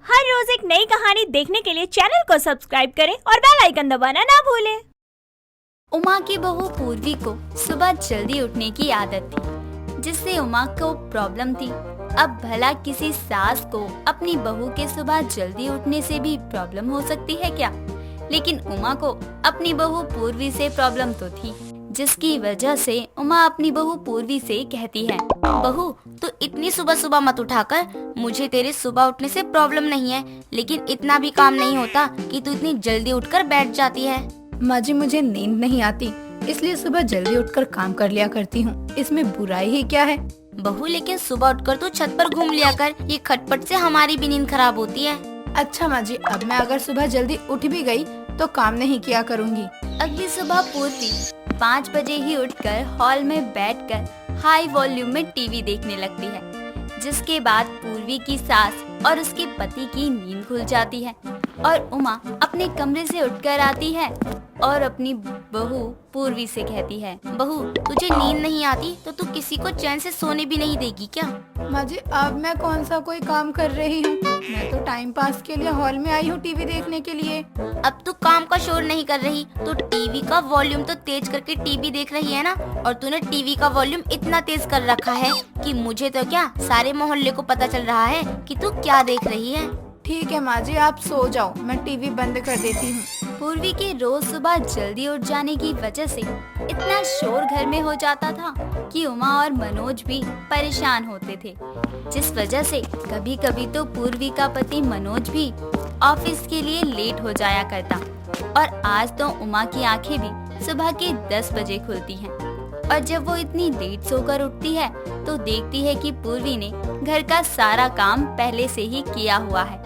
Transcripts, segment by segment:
हर रोज एक नई कहानी देखने के लिए चैनल को सब्सक्राइब करें और बेल आइकन दबाना ना भूलें। उमा की बहू पूर्वी को सुबह जल्दी उठने की आदत थी, जिससे उमा को प्रॉब्लम थी। अब भला किसी सास को अपनी बहू के सुबह जल्दी उठने से भी प्रॉब्लम हो सकती है क्या? लेकिन उमा को अपनी बहू पूर्वी से प्रॉब्लम तो थी, जिसकी वजह से उमा अपनी बहू पूर्वी से कहती है, बहू तू इतनी सुबह सुबह मत उठा कर। मुझे तेरे सुबह उठने से प्रॉब्लम नहीं है, लेकिन इतना भी काम नहीं होता कि तू इतनी जल्दी उठकर बैठ जाती है। माँ जी, मुझे नींद नहीं आती, इसलिए सुबह जल्दी उठकर काम कर लिया करती हूँ। इसमें बुराई ही क्या है? बहू लेकिन सुबह उठकर तू छत पर घूम लिया कर, ये खटपट से हमारी भी नींद खराब होती है। अच्छा माँ जी, अब मैं अगर सुबह जल्दी उठ भी गई तो काम नहीं किया करूँगी। अगली सुबह पूर्वी 5 बजे ही उठकर हॉल में बैठकर हाई वॉल्यूम में टीवी देखने लगती है, जिसके बाद पूर्वी की सास और उसके पति की नींद खुल जाती है और उमा अपने कमरे से उठकर आती है और अपनी बहू पूर्वी से कहती है, बहू तुझे नींद नहीं आती तो तू किसी को चैन से सोने भी नहीं देगी क्या? माँ जी, अब मैं कौन सा कोई काम कर रही हूँ? मैं तो टाइम पास के लिए हॉल में आई हूँ टीवी देखने के लिए। अब तू काम का शोर नहीं कर रही तो टीवी का वॉल्यूम तो तेज करके टीवी देख रही है ना। और तूने टीवी का वॉल्यूम इतना तेज कर रखा है कि मुझे तो क्या सारे मोहल्ले को पता चल रहा है कि तू क्या देख रही है। ठीक है माँ जी, आप सो जाओ, मैं टीवी बंद कर देती हूँ। पूर्वी के रोज सुबह जल्दी उठ जाने की वजह से इतना शोर घर में हो जाता था कि उमा और मनोज भी परेशान होते थे, जिस वजह से कभी कभी तो पूर्वी का पति मनोज भी ऑफिस के लिए लेट हो जाया करता। और आज तो उमा की आंखें भी सुबह के 10 बजे खुलती हैं और जब वो इतनी लेट सोकर उठती है तो देखती है कि पूर्वी ने घर का सारा काम पहले से ही किया हुआ है।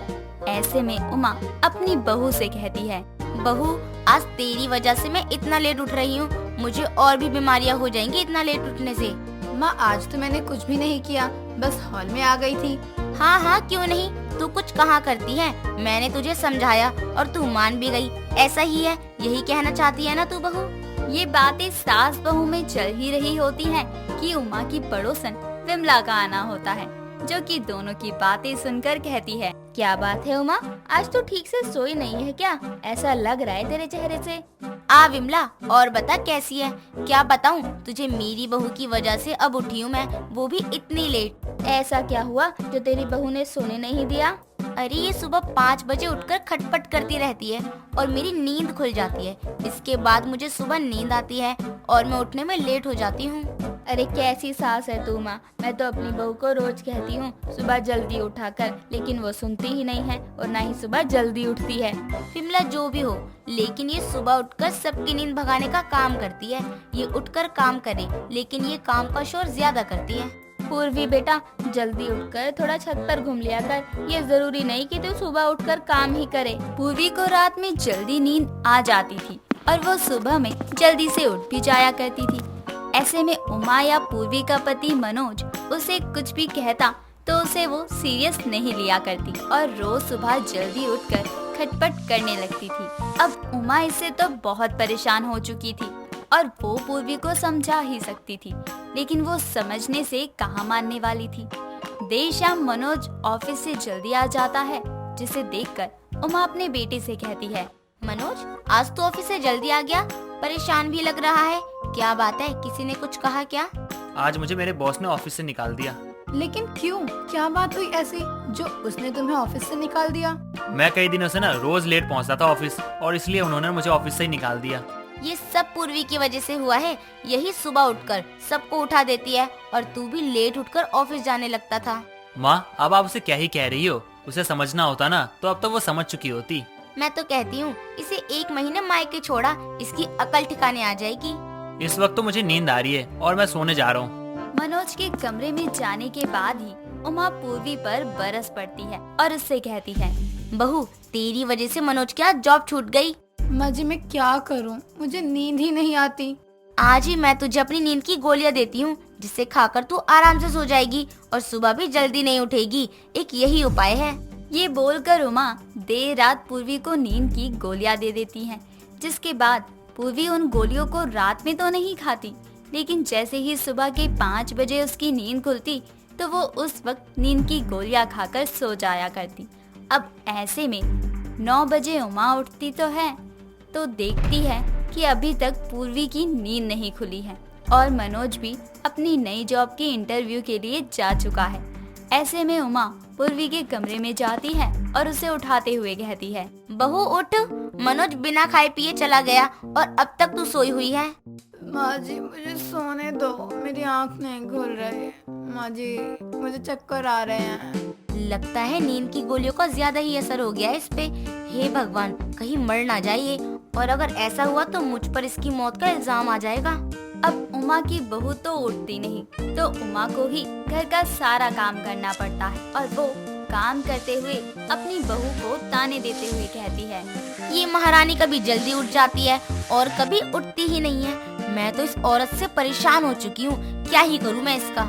ऐसे में उमा अपनी बहू से कहती है, बहू आज तेरी वजह से मैं इतना लेट उठ रही हूँ, मुझे और भी बीमारियाँ हो जाएंगी इतना लेट उठने से। माँ, आज तो मैंने कुछ भी नहीं किया, बस हॉल में आ गई थी। हाँ हाँ क्यों नहीं, तू कुछ कहाँ करती है? मैंने तुझे समझाया और तू मान भी गई। ऐसा ही है, यही कहना चाहती है ना तू बहू? ये बातें सास बहू में चल ही रही होती हैं कि उमा की पड़ोसन विमला का आना होता है, जो कि दोनों की बातें सुनकर कहती है, क्या बात है उमा, आज तो ठीक से सोई नहीं है क्या? ऐसा लग रहा है तेरे चेहरे से। आ विमला, और बता कैसी है? क्या बताऊं तुझे, मेरी बहू की वजह से अब उठी हूँ मैं, वो भी इतनी लेट। ऐसा क्या हुआ जो तेरी बहू ने सोने नहीं दिया? अरे ये सुबह 5 बजे उठकर खटपट करती रहती है और मेरी नींद खुल जाती है। इसके बाद मुझे सुबह नींद आती है और मैं उठने में लेट हो जाती हूँ। अरे कैसी सास है तू माँ, मैं तो अपनी बहू को रोज कहती हूँ सुबह जल्दी उठा कर, लेकिन वो सुनती ही नहीं है और ना ही सुबह जल्दी उठती है। विमला जो भी हो, लेकिन ये सुबह उठकर सबकी नींद भगाने का काम करती है। ये उठकर काम करे, लेकिन ये काम का शोर ज्यादा करती है। पूर्वी बेटा, जल्दी उठकर थोड़ा छत पर घूम लिया कर, ये जरूरी नहीं कि तू सुबह उठकर काम ही करे। पूर्वी को रात में जल्दी नींद आ जाती थी और वो सुबह में जल्दी से उठ भी जाया करती थी। ऐसे में उमा या पूर्वी का पति मनोज उसे कुछ भी कहता तो उसे वो सीरियस नहीं लिया करती और रोज सुबह जल्दी उठकर खटपट करने लगती थी। अब उमा इससे तो बहुत परेशान हो चुकी थी और वो पूर्वी को समझा ही सकती थी, लेकिन वो समझने से कहाँ मानने वाली थी। देर शाम मनोज ऑफिस से जल्दी आ जाता है, जिसे देखकर उमा अपने बेटे से कहती है, मनोज आज तो ऑफिस से जल्दी आ गया, परेशान भी लग रहा है। क्या बात है, किसी ने कुछ कहा क्या? आज मुझे मेरे बॉस ने ऑफिस से निकाल दिया। लेकिन क्यों, क्या बात हुई ऐसी जो उसने तुम्हें ऑफिस से निकाल दिया? मैं कई दिनों से ना रोज लेट पहुंचता था ऑफिस, और इसलिए उन्होंने मुझे ऑफिस से ही निकाल दिया। ये सब पूर्वी की वजह से हुआ है। यही सुबह उठकर सबको उठा देती है और तू भी लेट उठकर ऑफिस जाने लगता था। माँ, अब आप उसे क्या ही कह रही हो? उसे समझना होता ना, तो अब तो वो समझ चुकी होती। मैं तो कहती हूँ इसे 1 महीने मायके छोड़ा, इसकी अकल ठिकाने आ जाएगी। इस वक्त तो मुझे नींद आ रही है और मैं सोने जा रहा हूँ। मनोज के कमरे में जाने के बाद ही उमा पूर्वी पर बरस पड़ती है और उससे कहती है, बहू तेरी वजह से मनोज की आज जॉब छूट गई। माँ जी, मैं क्या करूँ, मुझे नींद ही नहीं आती। आज ही मैं तुझे अपनी नींद की गोलियां देती हूँ, जिससे खाकर तू आराम से सो जाएगी और सुबह भी जल्दी नहीं उठेगी। एक यही उपाय है। ये बोलकर उमा देर रात पूर्वी को नींद की गोलियां दे देती है, जिसके बाद पूर्वी उन गोलियों को रात में तो नहीं खाती, लेकिन जैसे ही सुबह के 5 बजे उसकी नींद खुलती तो वो उस वक्त नींद की गोलियां खाकर सो जाया करती अब ऐसे में 9 बजे उमा उठती तो है, तो देखती है कि अभी तक पूर्वी की नींद नहीं खुली है और मनोज भी अपनी नई जॉब के इंटरव्यू के लिए जा चुका है। ऐसे में उमा पूर्वी के कमरे में जाती है और उसे उठाते हुए कहती है, बहू उठ, मनोज बिना खाए पिए चला गया और अब तक तू सोई हुई है। माँ जी मुझे सोने दो, मेरी आँख नहीं खुल रही। माँ जी मुझे चक्कर आ रहे हैं। लगता है नींद की गोलियों का ज्यादा ही असर हो गया है इस पे। हे भगवान, कहीं मर ना जाए ये, और अगर ऐसा हुआ तो मुझ पर इसकी मौत का इल्जाम आ जाएगा। अब उमा की बहू तो उठती नहीं, तो उमा को ही घर का सारा काम करना पड़ता है और वो काम करते हुए अपनी बहू को ताने देते हुए कहती है, ये महारानी कभी जल्दी उठ जाती है और कभी उठती ही नहीं है। मैं तो इस औरत से परेशान हो चुकी हूँ, क्या ही करूँ मैं इसका।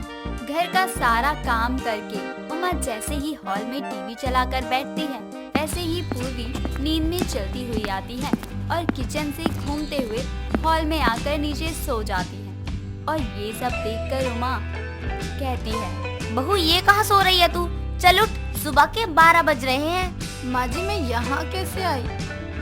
घर का सारा काम करके उमा जैसे ही हॉल में टीवी चलाकर बैठती है, वैसे ही पूर्वी नींद में चलती हुई आती है और किचन से घूमते हुए हॉल में आकर नीचे सो जाती है। और ये सब देखकर उमा कहती है, बहू ये कहाँ सो रही है तू? चल उठ, सुबह के 12 बज रहे हैं। माँ जी मैं यहाँ कैसे आई?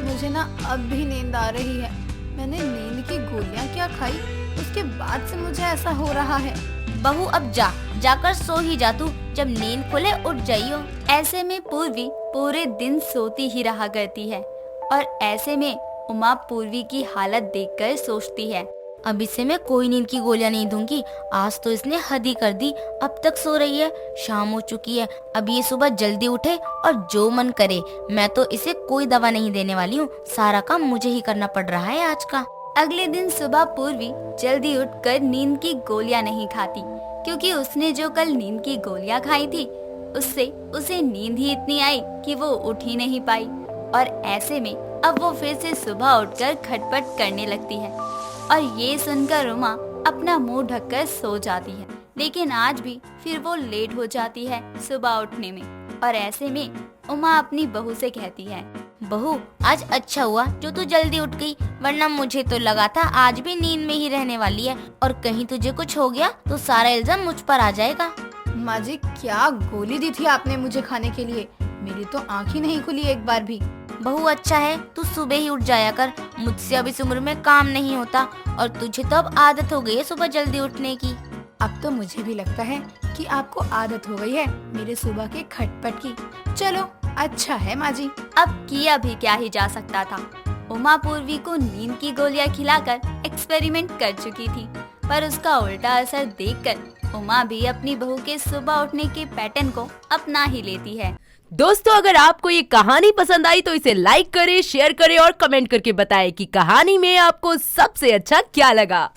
मुझे ना अब भी नींद आ रही है। मैंने नींद की गोलियाँ क्या खाई, उसके बाद से मुझे ऐसा हो रहा है। बहू अब जाकर सो ही जा तू, जब नींद खुले उठ जाइयो। ऐसे में पूर्वी पूरे दिन सोती ही रहा करती है और ऐसे में उमा पूर्वी की हालत देखकर सोचती है, अब इसे मैं कोई नींद की गोलियां नहीं दूंगी। आज तो इसने हद ही कर दी, अब तक सो रही है, शाम हो चुकी है, अब ये सुबह जल्दी उठे और जो मन करे। मैं तो इसे कोई दवा नहीं देने वाली हूँ, सारा काम मुझे ही करना पड़ रहा है आज का। अगले दिन सुबह पूर्वी जल्दी उठकर नींद की गोलियां नहीं खाती, क्योंकि उसने जो कल नींद की गोलियां खाई थी उससे उसे नींद ही इतनी आई कि वो उठ ही नहीं पाई। और ऐसे में अब वो फिर से सुबह उठकर खटपट करने लगती है और ये सुनकर उमा अपना मुंह ढककर सो जाती है। लेकिन आज भी फिर वो लेट हो जाती है सुबह उठने में और ऐसे में उमा अपनी बहू से कहती है, बहू आज अच्छा हुआ जो तू जल्दी उठ गई, वरना मुझे तो लगा था आज भी नींद में ही रहने वाली है और कहीं तुझे कुछ हो गया तो सारा इल्जाम मुझ पर आ जाएगा। माँ जी क्या गोली दी थी आपने मुझे खाने के लिए? मेरी तो आँख ही नहीं खुली एक बार भी। बहू अच्छा है तू सुबह ही उठ जाया कर, मुझसे अब इस उम्र में काम नहीं होता और तुझे तो अब आदत हो गई है सुबह जल्दी उठने की। अब तो मुझे भी लगता है कि आपको आदत हो गई है मेरे सुबह के खटपट की। चलो अच्छा है माँ जी। अब किया भी क्या ही जा सकता था। उमा पूर्वी को नींद की गोलियां खिलाकर एक्सपेरिमेंट कर चुकी थी, पर उसका उल्टा असर देखकर उमा भी अपनी बहू के सुबह उठने के पैटर्न को अपना ही लेती है। दोस्तों अगर आपको ये कहानी पसंद आई तो इसे लाइक करें, शेयर करें और कमेंट करके बताएं कि कहानी में आपको सबसे अच्छा क्या लगा।